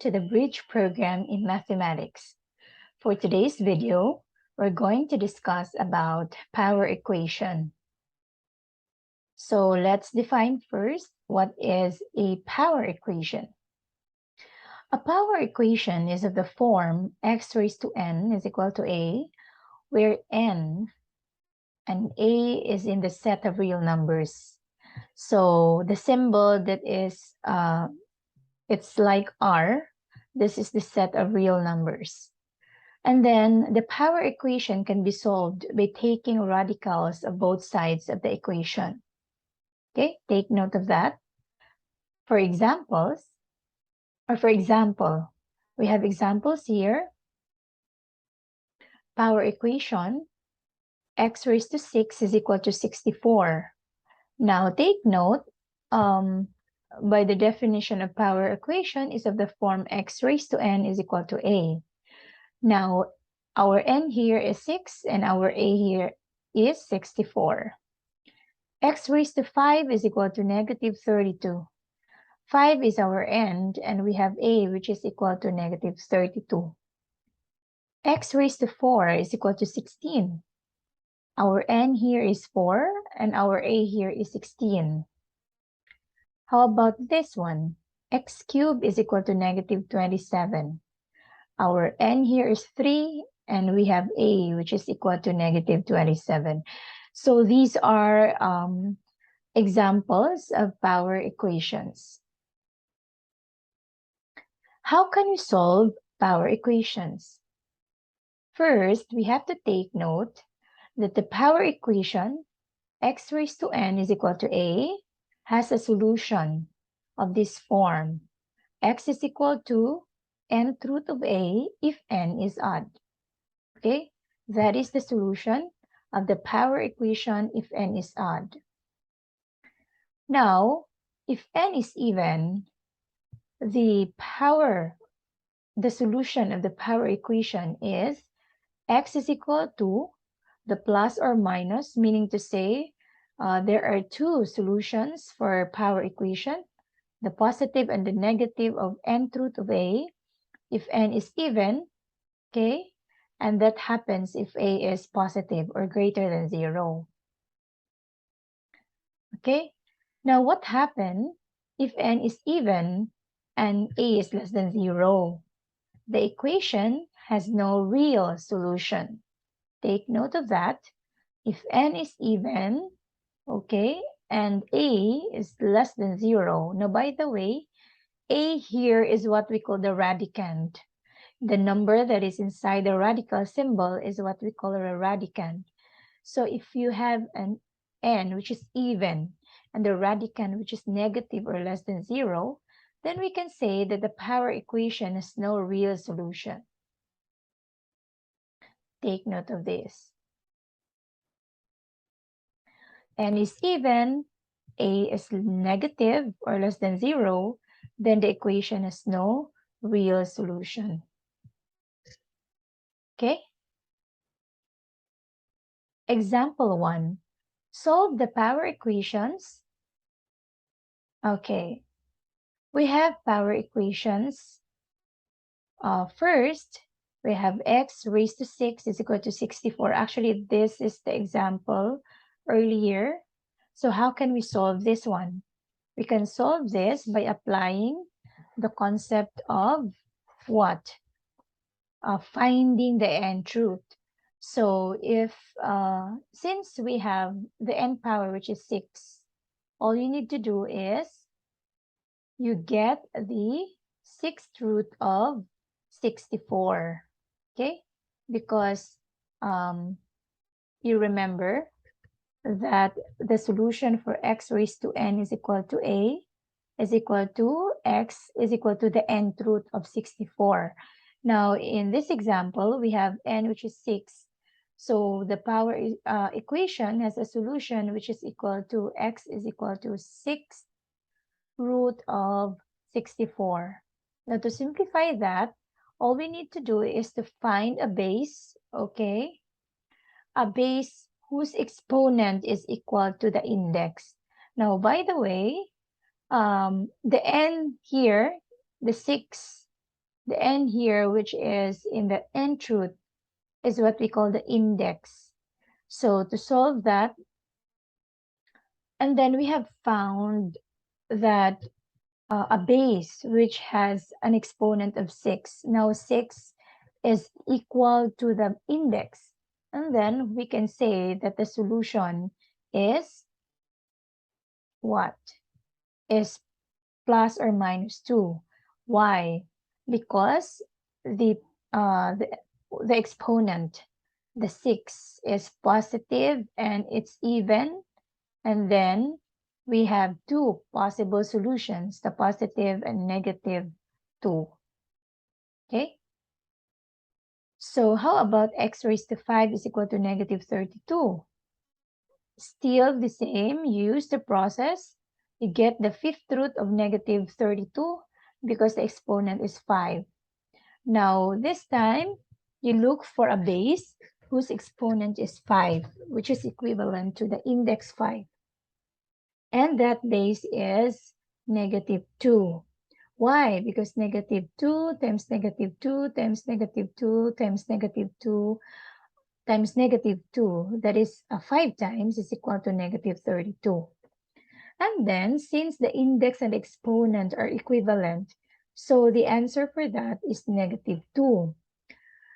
to the Bridge program in mathematics. For today's video, we're going to discuss about power equation. So let's define first what is a power equation. A power equation is of the form x raised to n is equal to a, where n and a is in the set of real numbers. So the symbol that is it's like R. This is the set of real numbers. And then the power equation can be solved by taking radicals of both sides of the equation. Okay, take note of that. For example, we have examples here. Power equation, x raised to 6 is equal to 64. Now take note, by the definition of power equation is of the form x raised to n is equal to a. Now, our n here is 6 and our a here is 64. X raised to 5 is equal to negative 32. 5 is our n and we have a which is equal to negative 32. X raised to 4 is equal to 16. Our n here is 4 and our a here is 16. How about this one? X cubed is equal to negative 27. Our n here is 3 and we have a which is equal to negative 27. So these are examples of power equations. How can we solve power equations? First, we have to take note that the power equation x raised to n is equal to a has a solution of this form. X is equal to nth root of a if n is odd. Okay, that is the solution of the power equation if n is odd. Now, if n is even, the solution of the power equation is x is equal to the plus or minus, meaning to say there are two solutions for power equation, the positive and the negative of nth root of a if n is even, okay? And that happens if a is positive or greater than 0. Okay? Now, what happens if n is even and a is less than 0? The equation has no real solution. Take note of that. If n is even, okay, and a is less than 0. Now, by the way, a here is what we call the radicand. The number that is inside the radical symbol is what we call a radicand. So if you have an n which is even and the radicand which is negative or less than 0, then we can say that the power equation has no real solution. Take note of this. N is even, a is negative or less than 0, then the equation has no real solution. Okay? Example 1. Solve the power equations. Okay. We have power equations. First, we have x raised to 6 is equal to 64. Actually, this is the example earlier. So how can we solve this one? We can solve this by applying the concept of what? Finding the nth root. So if, since we have the n power, which is 6, all you need to do is you get the 6th root of 64, okay? Because you remember that the solution for x raised to n is equal to a is equal to x is equal to the nth root of 64. Now, in this example, we have n which is 6. So the power equation has a solution which is equal to x is equal to 6th root of 64. Now, to simplify that, all we need to do is to find a base, okay? A base whose exponent is equal to the index. Now, by the way, the n here, the 6, The n here, which is in the nth root, is what we call the index. So to solve that, and then we have found that a base which has an exponent of 6. Now 6 is equal to the index. And then we can say that the solution is what? Is plus or minus 2. Why? Because the, uh, the, the exponent, the 6, is positive and it's even. And then we have two possible solutions, the positive and negative 2. Okay? So how about x raised to 5 is equal to negative 32? Still the same, use the process. You get the fifth root of negative 32 because the exponent is 5. Now, this time, you look for a base whose exponent is 5, which is equivalent to the index 5. And that base is negative 2. Why? Because negative 2 times negative 2 times negative 2 times negative 2 times negative 2, that is 5 times, is equal to negative 32. And then, since the index and exponent are equivalent, so the answer for that is negative 2.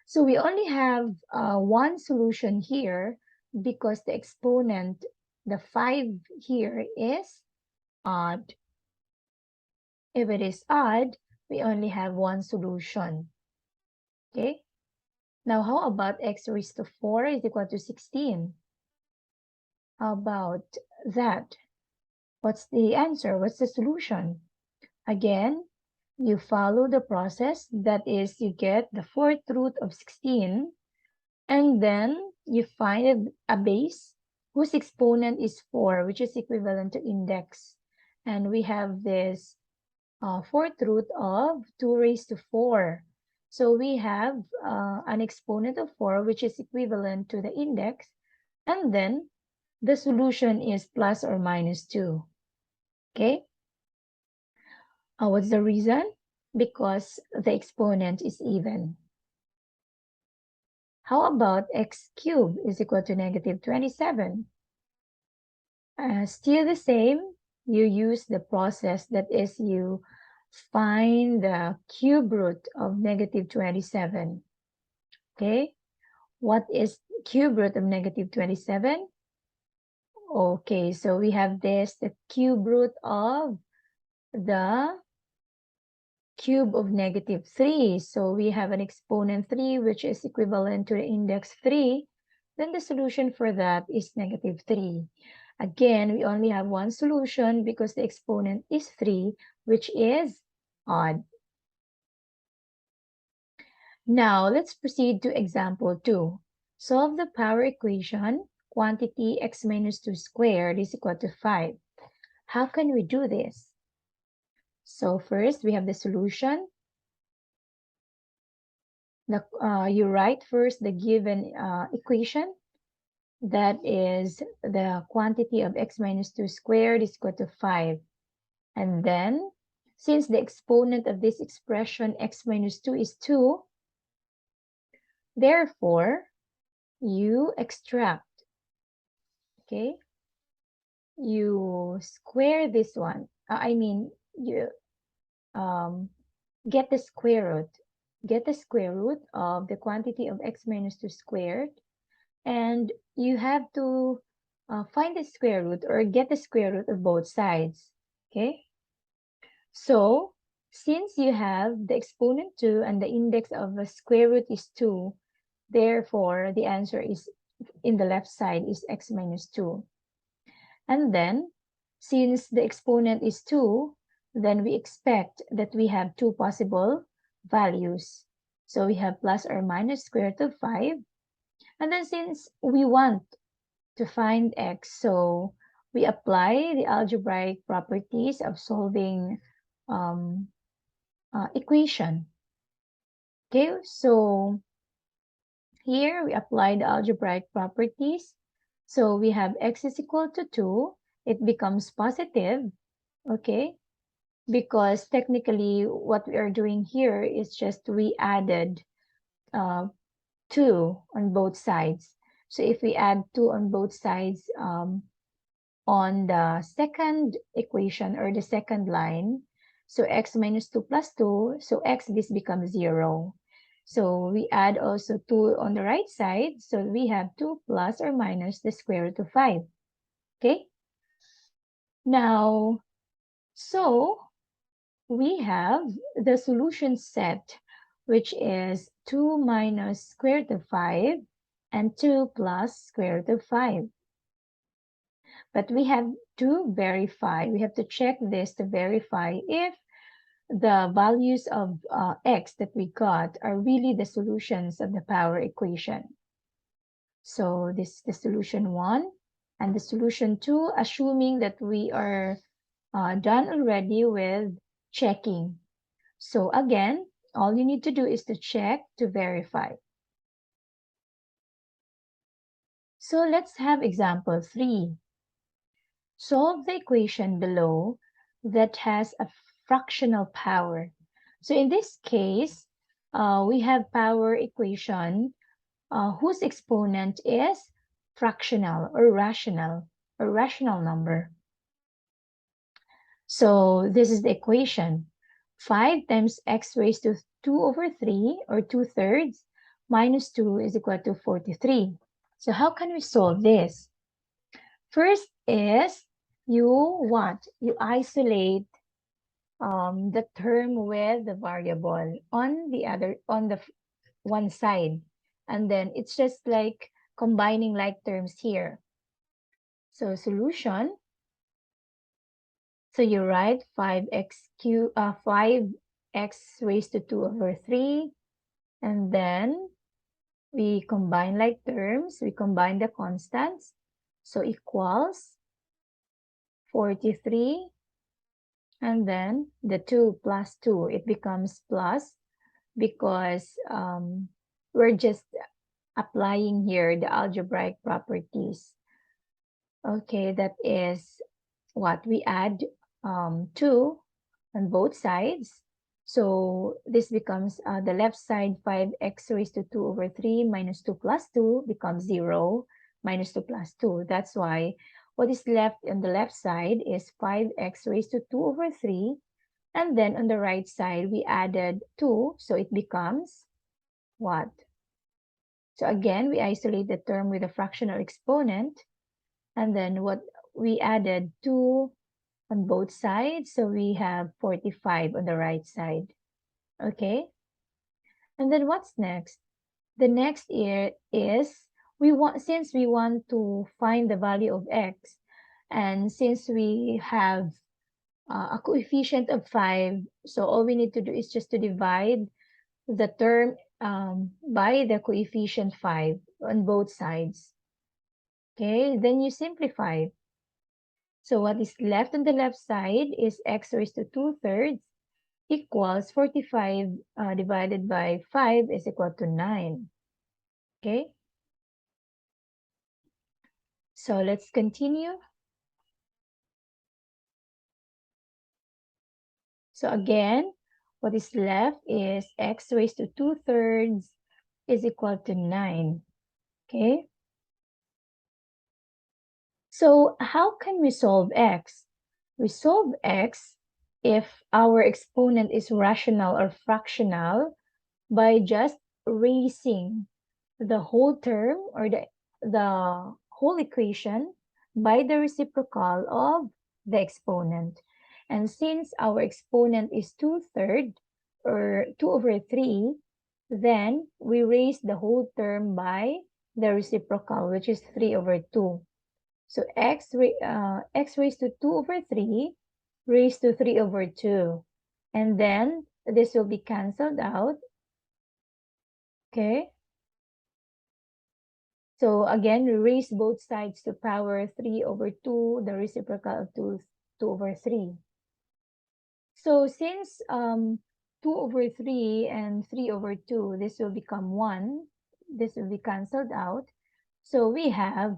So we only have one solution here because the exponent, the 5 here, is odd. If it is odd, we only have one solution. Okay? Now, how about x raised to 4 is equal to 16? How about that? What's the answer? What's the solution? Again, you follow the process. That is, you get the fourth root of 16, and then you find a base whose exponent is 4, which is equivalent to index. And we have this fourth root of 2 raised to 4. So we have an exponent of 4, which is equivalent to the index. And then the solution is plus or minus 2. Okay? What's the reason? Because the exponent is even. How about x cubed is equal to negative 27? Still the same. You use the process, that is, you find the cube root of negative 27. Okay? What is cube root of negative 27? Okay, so we have this, the cube root of the cube of negative 3. So we have an exponent 3, which is equivalent to the index 3. Then the solution for that is negative 3. Again, we only have one solution because the exponent is 3, which is odd. Now, let's proceed to example 2. Solve the power equation, quantity x minus 2 squared is equal to 5. How can we do this? So first, we have the solution. You write first the given equation. That is, the quantity of x minus 2 squared is equal to 5. And then, since the exponent of this expression x minus 2 is 2, therefore, you extract, okay? You square this one. You get the square root. Get the square root of the quantity of x minus 2 squared. And you have to find the square root or get the square root of both sides. Okay? So, since you have the exponent 2 and the index of the square root is 2, therefore, the answer is in the left side is x minus 2. And then, since the exponent is 2, then we expect that we have two possible values. So we have plus or minus square root of 5. And then since we want to find x, so we apply the algebraic properties of solving equation. Okay, so here we apply the algebraic properties. So we have x is equal to 2. It becomes positive. Okay, because technically what we are doing here is just we added 2 on both sides. So if we add 2 on both sides on the second equation or the second line, so x minus 2 plus 2, so x, this becomes 0. So we add also 2 on the right side, so we have 2 plus or minus the square root of 5. Okay? Now, so we have the solution set, which is 2 minus square root of 5 and 2 plus square root of 5. But we have to verify, we have to check this to verify if the values of x that we got are really the solutions of the power equation. So this is the solution 1 and the solution 2, assuming that we are done already with checking. So again, all you need to do is to check to verify. So let's have example 3. Solve the equation below that has a fractional power. So in this case, we have power equation whose exponent is fractional or rational number. So this is the equation. 5 times x raised to 2 over 3 or 2/3 minus 2 is equal to 43. So how can we solve this? First is you isolate the term with the variable on the one side, and then it's just like combining like terms here. So solution. So you write 5x raised to 2 over 3, and then we combine like terms, we combine the constants, so equals 43, and then the 2 plus 2, it becomes plus because we're just applying here the algebraic properties. Okay, that is what we add 2 on both sides. So this becomes the left side 5x raised to 2 over 3 minus 2 plus 2 becomes 0 minus 2 plus 2. That's why what is left on the left side is 5x raised to 2 over 3. And then on the right side, we added 2. So it becomes what? So again, we isolate the term with a fractional exponent. And then what we added 2 on both sides. So we have 45 on the right side. Okay. And then what's next? The next is since we want to find the value of x, and since we have a coefficient of 5, so all we need to do is just to divide the term by the coefficient 5 on both sides. Okay, then you simplify. So what is left on the left side is x raised to 2/3 equals 45 divided by 5 is equal to 9. Okay. So let's continue. So again, what is left is x raised to 2/3 is equal to 9. Okay. So how can we solve x? We solve x if our exponent is rational or fractional by just raising the whole term or the whole equation by the reciprocal of the exponent. And since our exponent is 2/3 or 2 over 3, then we raise the whole term by the reciprocal, which is 3 over 2. So x raised to 2 over 3 raised to 3 over 2. And then this will be canceled out. Okay. So again, we raise both sides to power 3 over 2, the reciprocal of 2 over 3. So since 2 over 3 and 3 over 2, this will become 1. This will be canceled out. So we have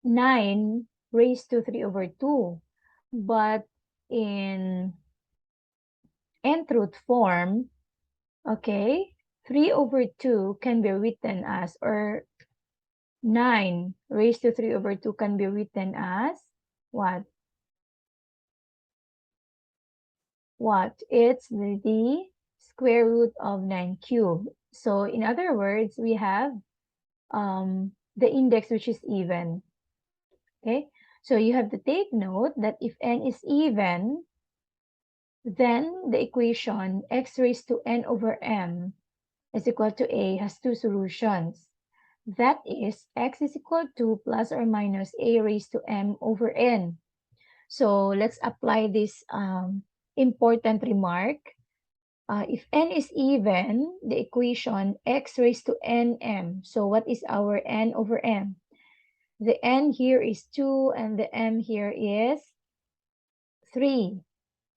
9 raised to 3 over 2. But in nth root form, okay, 3 over 2 can be written as, or 9 raised to 3 over 2 can be written as what? What? It's the square root of 9 cubed. So in other words, we have the index which is even. Okay, so you have to take note that if n is even, then the equation x raised to n over m is equal to a has two solutions. That is, x is equal to plus or minus a raised to m over n. So let's apply this important remark. If n is even, the equation x raised to nm. So what is our n over m? The n here is 2 and the m here is 3.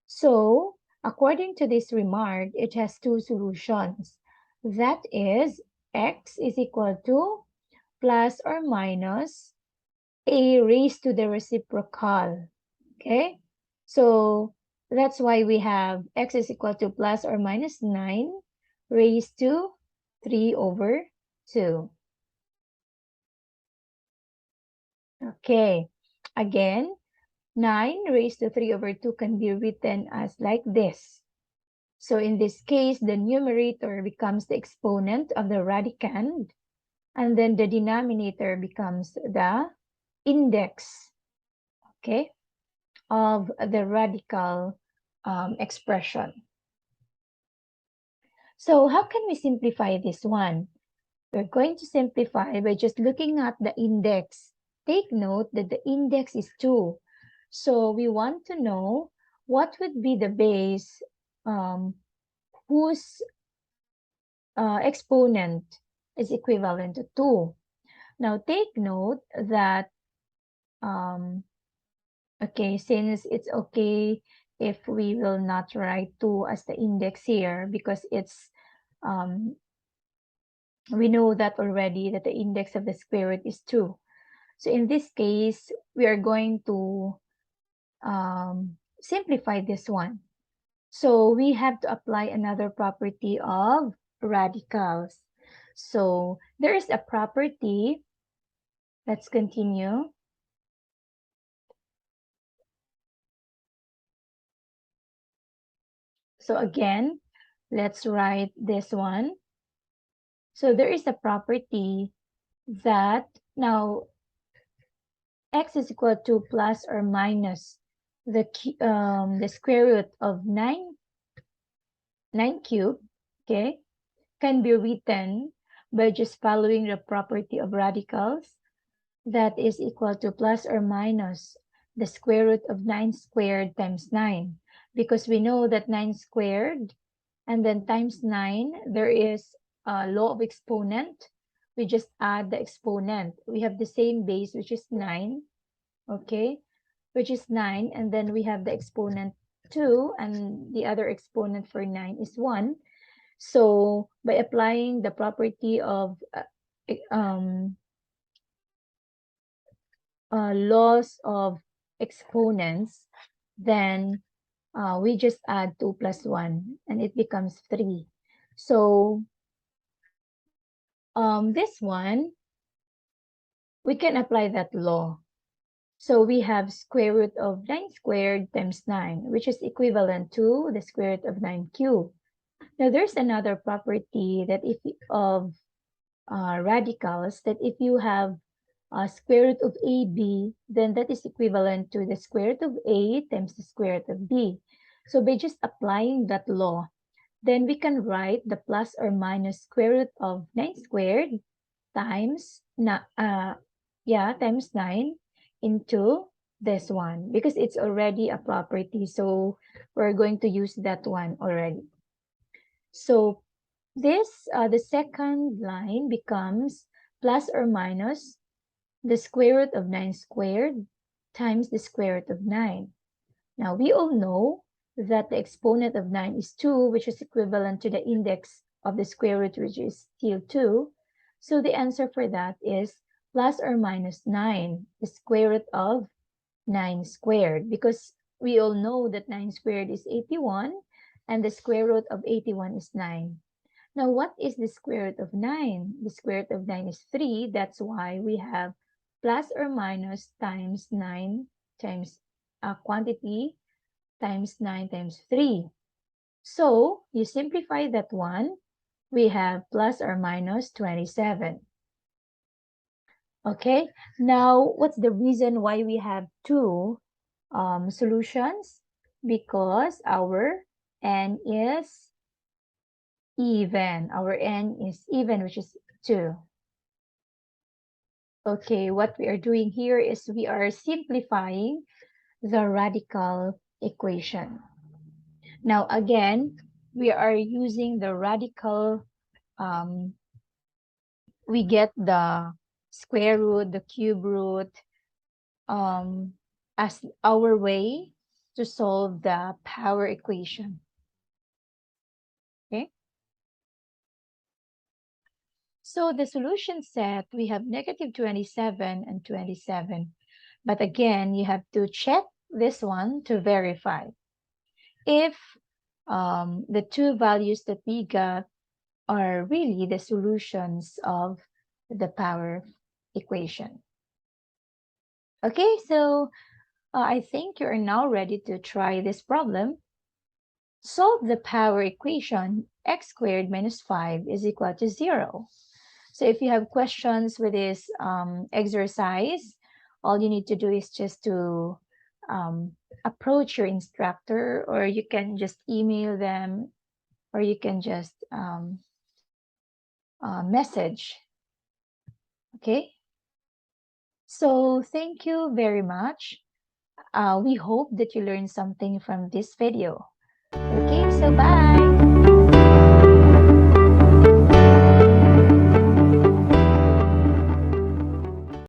So according to this remark, it has two solutions. That is, x is equal to plus or minus a raised to the reciprocal. Okay, so that's why we have x is equal to plus or minus 9 raised to 3 over 2. Okay, again, 9 raised to 3 over 2 can be written as like this. So in this case, the numerator becomes the exponent of the radicand, and then the denominator becomes the index, okay, of the radical expression. So how can we simplify this one? We're going to simplify by just looking at the index. Take note that the index is 2. So we want to know what would be the base whose exponent is equivalent to 2. Now take note that, okay, since it's okay if we will not write 2 as the index here because it's, we know that already that the index of the square root is 2. So in this case, we are going to simplify this one. So we have to apply another property of radicals. So there is a property. Let's continue. So again, let's write this one. So there is a property that now x is equal to plus or minus the square root of 9 cubed, okay, can be written by just following the property of radicals, that is equal to plus or minus the square root of 9 squared times 9, because we know that 9 squared and then times 9, there is a law of exponent. We just add the exponent. We have the same base, which is 9, okay, which is 9, and then we have the exponent 2, and the other exponent for 9 is 1. So by applying the property of laws of exponents, then we just add 2 plus 1 and it becomes 3. So this one, we can apply that law. So we have square root of 9 squared times 9, which is equivalent to the square root of 9 cubed. Now there's another property that if of radicals, that if you have square root of AB, then that is equivalent to the square root of A times the square root of B. So by just applying that law, then we can write the plus or minus square root of 9 squared times times 9 into this one, because it's already a property. So we're going to use that one already. So this, the second line becomes plus or minus the square root of 9 squared times the square root of 9. Now, we all know that the exponent of 9 is 2, which is equivalent to the index of the square root, which is still 2. So the answer for that is plus or minus 9, the square root of 9 squared, because we all know that 9 squared is 81, and the square root of 81 is 9. Now, what is the square root of 9? The square root of 9 is 3. That's why we have plus or minus times 9 times quantity times 9 times 3. So, you simplify that one, we have plus or minus 27. Okay, now what's the reason why we have two solutions? Because our n is even. Our n is even, which is 2. Okay, what we are doing here is we are simplifying the radical equation. Now, again, we are using the radical, we get the square root, the cube root, as our way to solve the power equation. Okay. So the solution set, we have negative 27 and 27. But again, you have to check this one to verify if the two values that we got are really the solutions of the power equation. Okay, so I think you are now ready to try this problem. Solve the power equation x squared minus 5 is equal to 0. So if you have questions with this exercise, all you need to do is just to approach your instructor, or you can just email them, or you can just message. Okay? So thank you very much. We hope that you learned something from this video. Okay, so bye.